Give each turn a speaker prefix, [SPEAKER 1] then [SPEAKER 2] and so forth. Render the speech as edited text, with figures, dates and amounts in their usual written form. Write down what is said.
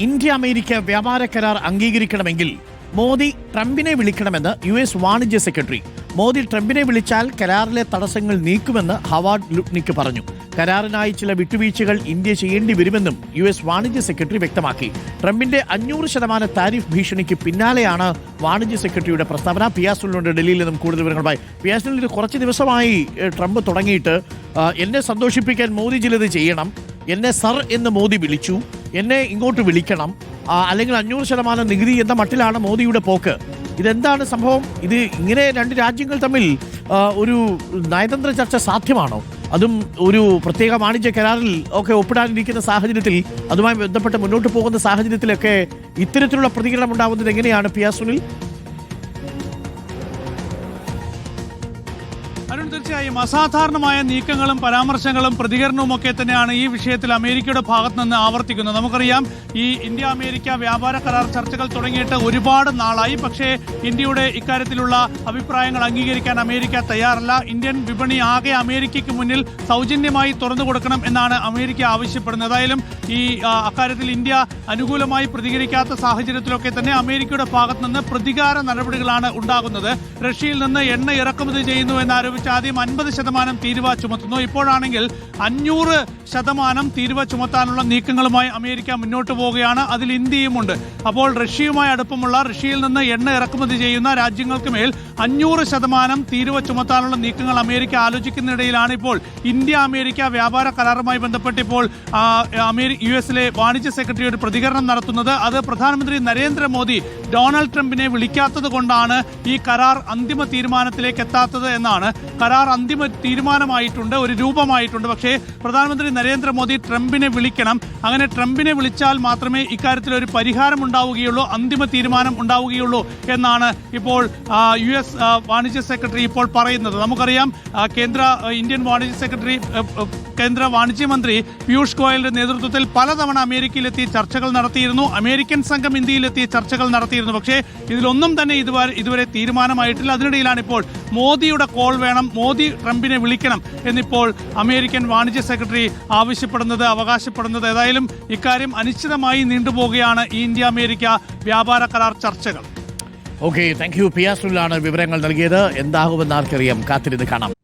[SPEAKER 1] India America വ്യാപാര കരാർ അംഗീകരിക്കണമെങ്കിൽ മോദി ട്രംപിനെ വിളിക്കണമെന്ന് US വാണിജ്യ സെക്രട്ടറി. മോദി ട്രംപിനെ വിളിച്ചാൽ കരാറിലെ തടസ്സങ്ങൾ നീക്കുമെന്ന് ഹവാർഡ് ലുട്നിക്ക് പറഞ്ഞു. കരാറിനായി ചില വിട്ടുവീഴ്ചകൾ ഇന്ത്യ ചെയ്യേണ്ടി വരുമെന്നും US വാണിജ്യ സെക്രട്ടറി വ്യക്തമാക്കി. ട്രംപിന്റെ 500% താരിഫ് ഭീഷണിക്ക് പിന്നാലെയാണ് വാണിജ്യ സെക്രട്ടറിയുടെ പ്രസ്താവന. പിയാസുലുണ്ട് ഡൽഹിയിൽ നിന്നും കൂടുതൽ വിവരങ്ങളുമായി. പിയാസുലിൽ കുറച്ച് ദിവസമായി ട്രംപ് തുടങ്ങിയിട്ട് എന്നെ സന്തോഷിപ്പിക്കാൻ മോദി ചിലത് ചെയ്യണം, എന്നെ സർ എന്ന് മോദി വിളിച്ചു, എന്നെ ഇങ്ങോട്ട് വിളിക്കണം, അല്ലെങ്കിൽ 500% നികുതി എന്ന മട്ടിലാണ് മോദിയുടെ പോക്ക്. ഇതെന്താണ് സംഭവം? ഇത് ഇങ്ങനെ രണ്ട് രാജ്യങ്ങൾ തമ്മിൽ ഒരു നയതന്ത്ര ചർച്ച സാധ്യമാണോ? അതും ഒരു പ്രത്യേക വാണിജ്യ കരാറിൽ ഒക്കെ ഒപ്പിടാനിരിക്കുന്ന സാഹചര്യത്തിൽ, അതുമായി ബന്ധപ്പെട്ട് മുന്നോട്ട് പോകുന്ന സാഹചര്യത്തിലൊക്കെ ഇത്തരത്തിലുള്ള പ്രതികരണം ഉണ്ടാവുന്നത് എങ്ങനെയാണ് പിയാസുനിൽ?
[SPEAKER 2] അരുൺ, തീർച്ചയായും അസാധാരണമായ നീക്കങ്ങളും പരാമർശങ്ങളും പ്രതികരണവും ഒക്കെ തന്നെയാണ് ഈ വിഷയത്തിൽ അമേരിക്കയുടെ ഭാഗത്ത് നിന്ന് ആവർത്തിക്കുന്നത്. നമുക്കറിയാം, ഈ ഇന്ത്യ അമേരിക്ക വ്യാപാര കരാർ ചർച്ചകൾ തുടങ്ങിയിട്ട് ഒരുപാട് നാളായി. പക്ഷേ ഇന്ത്യയുടെ ഇക്കാര്യത്തിലുള്ള അഭിപ്രായങ്ങൾ അംഗീകരിക്കാൻ അമേരിക്ക തയ്യാറല്ല. ഇന്ത്യൻ വിപണി ആകെ അമേരിക്കയ്ക്ക് മുന്നിൽ സൗജന്യമായി തുറന്നു കൊടുക്കണം എന്നാണ് അമേരിക്ക ആവശ്യപ്പെടുന്നത്. ഏതായാലും ഈ അക്കാര്യത്തിൽ ഇന്ത്യ അനുകൂലമായി പ്രതികരിക്കാത്ത സാഹചര്യത്തിലൊക്കെ തന്നെ അമേരിക്കയുടെ ഭാഗത്ത് നിന്ന് പ്രതികാര നടപടികളാണ് ഉണ്ടാകുന്നത്. റഷ്യയിൽ നിന്ന് എണ്ണ ഇറക്കുമതി ചെയ്യുന്നു എന്നാരോപിച്ച് ആദ്യം 50% തീരുവ ചുമത്തുന്നു. ഇപ്പോഴാണെങ്കിൽ 500% തീരുവ ചുമത്താനുള്ള നീക്കങ്ങളുമായി അമേരിക്ക മുന്നോട്ട് പോവുകയാണ്. അതിൽ ഇന്ത്യയുമുണ്ട്. അപ്പോൾ റഷ്യയുമായി അടുപ്പമുള്ള, റഷ്യയിൽ നിന്ന് എണ്ണ ഇറക്കുമതി ചെയ്യുന്ന രാജ്യങ്ങൾക്ക് മേൽ 500% തീരുവ ചുമത്താനുള്ള നീക്കങ്ങൾ അമേരിക്ക ആലോചിക്കുന്നതിനിടയിലാണ് ഇപ്പോൾ ഇന്ത്യ അമേരിക്ക വ്യാപാര കരാറുമായി ബന്ധപ്പെട്ട് ഇപ്പോൾ US വാണിജ്യ സെക്രട്ടറി ഒരു പ്രതികരണം നടത്തുന്നത്. അത് പ്രധാനമന്ത്രി നരേന്ദ്രമോദി ഡൊണാൾഡ് ട്രംപിനെ വിളിക്കാത്തത് കൊണ്ടാണ് ഈ കരാർ അന്തിമ തീരുമാനത്തിലേക്ക് എത്താത്തത് എന്നാണ്. കരാർ അന്തിമ തീരുമാനമായിട്ടുണ്ട്, ഒരു രൂപമായിട്ടുണ്ട്. പക്ഷേ പ്രധാനമന്ത്രി നരേന്ദ്രമോദി ട്രംപിനെ വിളിക്കണം. അങ്ങനെ ട്രംപിനെ വിളിച്ചാൽ മാത്രമേ ഇക്കാര്യത്തിൽ ഒരു പരിഹാരം ഉണ്ടാവുകയുള്ളൂ, അന്തിമ തീരുമാനം ഉണ്ടാവുകയുള്ളൂ എന്നാണ് ഇപ്പോൾ US വാണിജ്യ സെക്രട്ടറി ഇപ്പോൾ പറയുന്നത്. നമുക്കറിയാം, ഇന്ത്യൻ വാണിജ്യ സെക്രട്ടറി, കേന്ദ്ര വാണിജ്യമന്ത്രി പീയൂഷ് ഗോയലിന്റെ നേതൃത്വത്തിൽ പലതവണ അമേരിക്കയിലെത്തി ചർച്ചകൾ നടത്തിയിരുന്നു. അമേരിക്കൻ സംഘം ഇന്ത്യയിലെത്തി ചർച്ചകൾ നടത്തിയിരുന്നു. പക്ഷേ ഇതിലൊന്നും തന്നെ ഇതുവരെ തീരുമാനമായിട്ടില്ല. അതിനിടയിലാണ് ഇപ്പോൾ മോദിയുടെ കോൾ വേണം, മോദി ട്രംപിനെ വിളിക്കണം എന്നിപ്പോൾ അമേരിക്കൻ വാണിജ്യ സെക്രട്ടറി ആവശ്യപ്പെടുന്നത്, അവകാശപ്പെടുന്നത്. ഏതായാലും ഇക്കാര്യം അനിശ്ചിതമായി നീണ്ടുപോകുകയാണ് ഈ ഇന്ത്യ അമേരിക്ക വ്യാപാര കരാർ ചർച്ചകൾ.
[SPEAKER 1] Okay, thank you. പിയാസുലാണ് വിവരങ്ങൾ നൽകിയത്. എന്താകുമെന്ന് ആർക്കറിയാം, കാത്തിരുന്ന് കാണാം.